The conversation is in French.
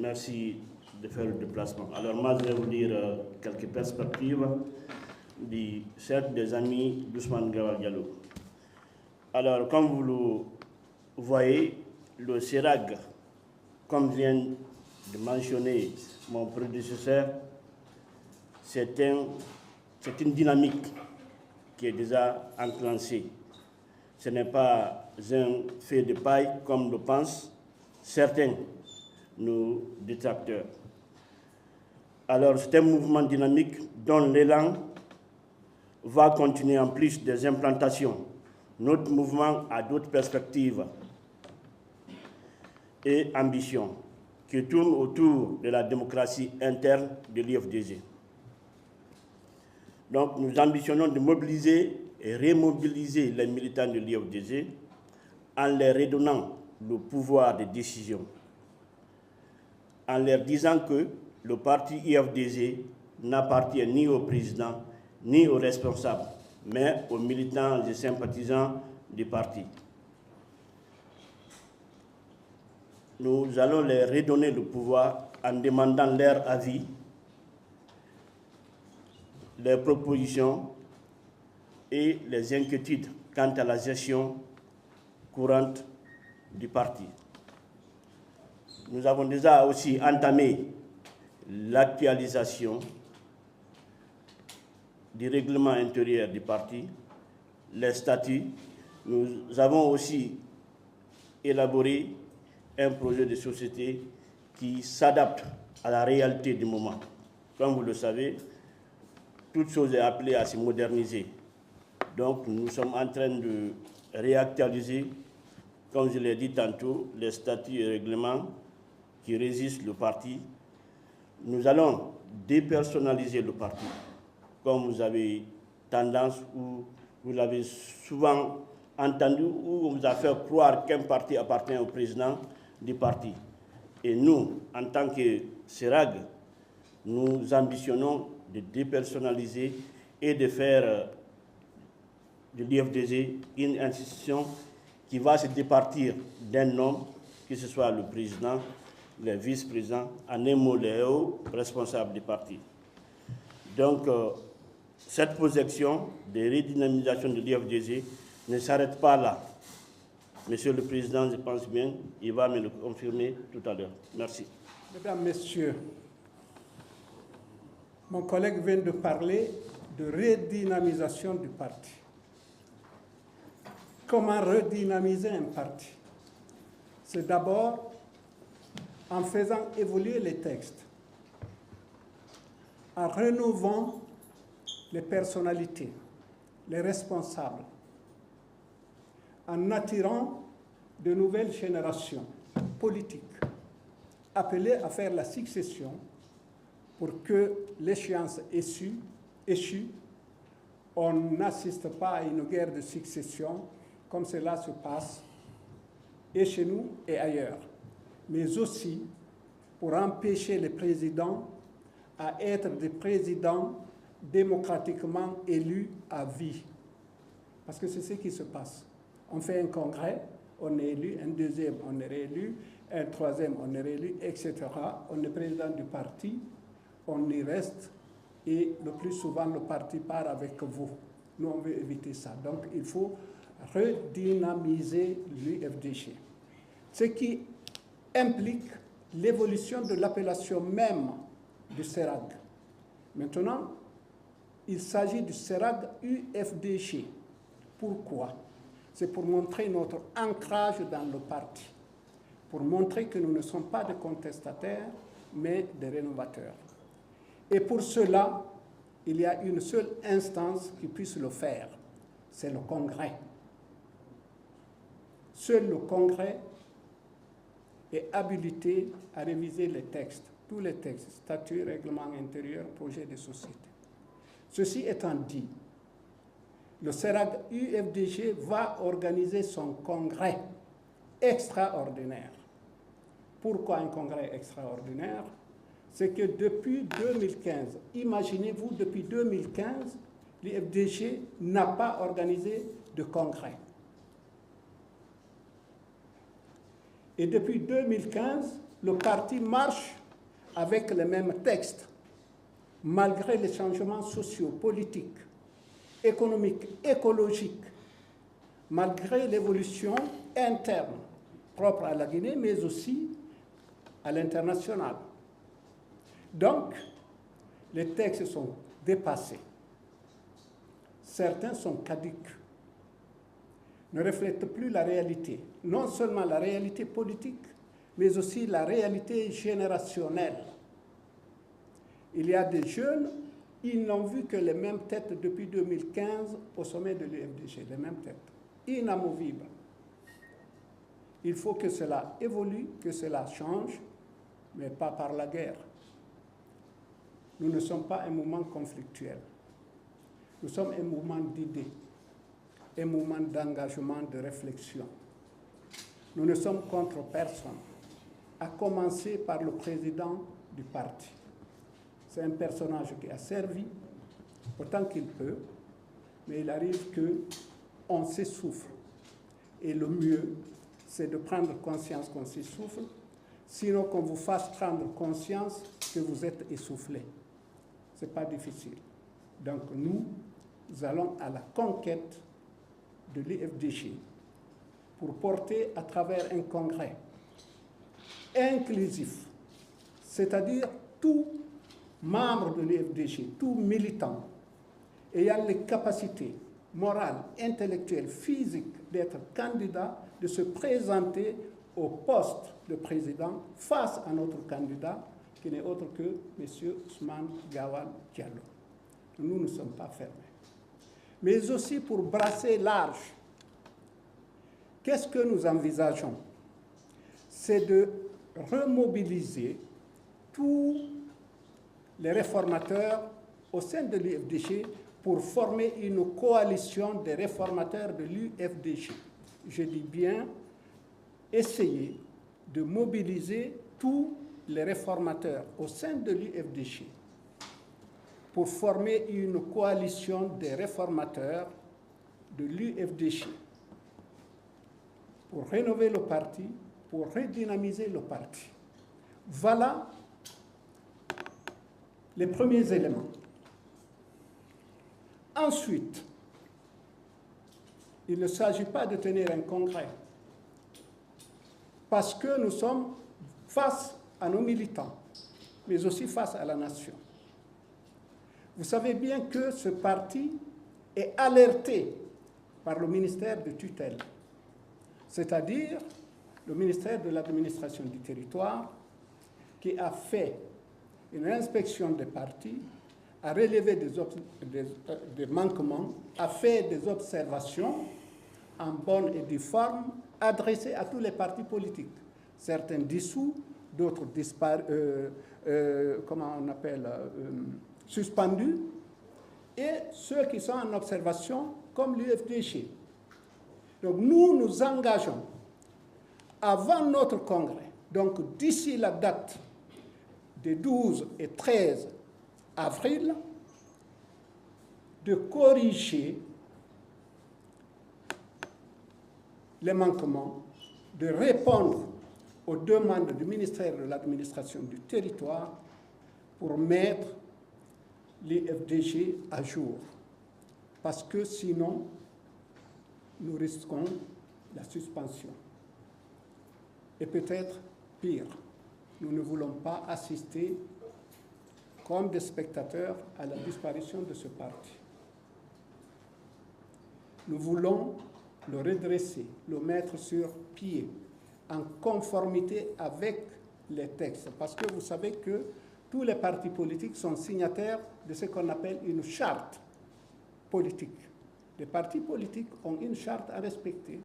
merci de faire le déplacement. Alors moi, je vais vous dire quelques perspectives du cercle des amis d'Ousmane Gawal Diallo. Alors, comme vous le voyez, le CERAG, comme vient de mentionner mon prédécesseur, c'est une dynamique qui est déjà enclenchée. Ce n'est pas un fait de paille comme le pensent certains, nos détracteurs. Alors, c'est un mouvement dynamique dont l'élan va continuer en plus des implantations. Notre mouvement a d'autres perspectives et ambitions qui tournent autour de la démocratie interne de l'IFDG. Donc, nous ambitionnons de mobiliser et remobiliser les militants de l'IFDG en leur redonnant le pouvoir de décision, en leur disant que le parti IFDG n'appartient ni au président ni aux responsables, mais aux militants et sympathisants du parti. Nous allons leur redonner le pouvoir en demandant leur avis, leurs propositions et les inquiétudes quant à la gestion courante du parti. Nous avons déjà aussi entamé l'actualisation du règlement intérieur du parti, les statuts. Nous avons aussi élaboré un projet de société qui s'adapte à la réalité du moment. Comme vous le savez, toute chose est appelée à se moderniser. Donc, nous sommes en train de réactualiser, comme je l'ai dit tantôt, les statuts et règlements qui régissent le parti. Nous allons dépersonnaliser le parti, comme vous avez tendance, ou vous l'avez souvent entendu, ou on vous a fait croire qu'un parti appartient au président du parti. Et nous, en tant que CERAG, nous ambitionnons de dépersonnaliser et de faire de l'IFDG une institution qui va se départir d'un homme, que ce soit le président, le vice-président, en un mot, les hauts responsables du parti. Donc, cette projection de redynamisation de l'IFDG ne s'arrête pas là. Monsieur le Président, je pense bien, il va me le confirmer tout à l'heure. Merci. Mesdames, Messieurs, mon collègue vient de parler de redynamisation du parti. Comment redynamiser un parti? C'est d'abord en faisant évoluer les textes, en rénovant les personnalités, les responsables, en attirant de nouvelles générations politiques appelées à faire la succession pour que l'échéance échue, on n'assiste pas à une guerre de succession comme cela se passe et chez nous et ailleurs, mais aussi pour empêcher les présidents à être des présidents démocratiquement élus à vie. Parce que c'est ce qui se passe. On fait un congrès, on est élu, un deuxième, on est réélu, un troisième, on est réélu, etc. On est président du parti, on y reste, et le plus souvent, le parti part avec vous. Nous, on veut éviter ça. Donc, il faut redynamiser l'UFDG. Ce qui implique l'évolution de l'appellation même du CERAG. Maintenant, il s'agit du CERAG UFDG. Pourquoi? C'est pour montrer notre ancrage dans le parti, pour montrer que nous ne sommes pas des contestataires, mais des rénovateurs. Et pour cela, il y a une seule instance qui puisse le faire, c'est le Congrès. Seul le Congrès est habilité à réviser les textes, tous les textes, statuts, règlements intérieurs, projets de société. Ceci étant dit, le CERAG UFDG va organiser son congrès extraordinaire. Pourquoi un congrès extraordinaire? C'est que depuis 2015, imaginez-vous, depuis 2015, l'UFDG n'a pas organisé de congrès. Et depuis 2015, le parti marche avec les mêmes textes, malgré les changements sociaux, politiques, économiques, écologiques, malgré l'évolution interne propre à la Guinée, mais aussi à l'international. Donc, les textes sont dépassés. Certains sont caducs, ne reflètent plus la réalité, non seulement la réalité politique, mais aussi la réalité générationnelle. Il y a des jeunes, ils n'ont vu que les mêmes têtes depuis 2015 au sommet de l'UFDG, les mêmes têtes, inamovibles. Il faut que cela évolue, que cela change, mais pas par la guerre. Nous ne sommes pas un mouvement conflictuel. Nous sommes un mouvement d'idées, un mouvement d'engagement, de réflexion. Nous ne sommes contre personne, à commencer par le président du parti. C'est un personnage qui a servi autant qu'il peut, mais il arrive qu'on s'essouffle. Et le mieux, c'est de prendre conscience qu'on s'essouffle, sinon qu'on vous fasse prendre conscience que vous êtes essoufflé. Ce n'est pas difficile. Donc nous allons à la conquête de l'UFDG pour porter à travers un congrès inclusif, c'est-à-dire tout membre de l'UFDG, tout militant ayant les capacités morales, intellectuelles, physiques d'être candidat, de se présenter au poste de président face à notre candidat qui n'est autre que M. Ousmane Gawal Diallo. Nous ne sommes pas fermés. Mais aussi pour brasser large. Qu'est-ce que nous envisageons? C'est de remobiliser tous les réformateurs au sein de l'UFDG pour former une coalition des réformateurs de l'UFDG. Je dis bien essayer de mobiliser tous les réformateurs au sein de l'UFDG pour former une coalition des réformateurs de l'UFDG, pour rénover le parti, pour redynamiser le parti. Voilà les premiers éléments. Ensuite, il ne s'agit pas de tenir un congrès, parce que nous sommes face à nos militants, mais aussi face à la nation. Vous savez bien que ce parti est alerté par le ministère de tutelle, c'est-à-dire le ministère de l'administration du territoire, qui a fait une inspection des partis, a relevé des manquements, a fait des observations en bonne et due forme, adressées à tous les partis politiques. Certains dissous, d'autres suspendus, et ceux qui sont en observation, comme l'UFDG. Donc nous nous engageons, avant notre congrès, donc d'ici la date des 12 et 13 avril, de corriger les manquements, de répondre aux demandes du ministère de l'administration du territoire pour mettre l'UFDG à jour. Parce que sinon, nous risquons la suspension. Et peut-être pire, nous ne voulons pas assister comme des spectateurs à la disparition de ce parti. Nous voulons le redresser, le mettre sur pied, en conformité avec les textes. Parce que vous savez que tous les partis politiques sont signataires de ce qu'on appelle une charte politique. Les partis politiques ont une charte à respecter.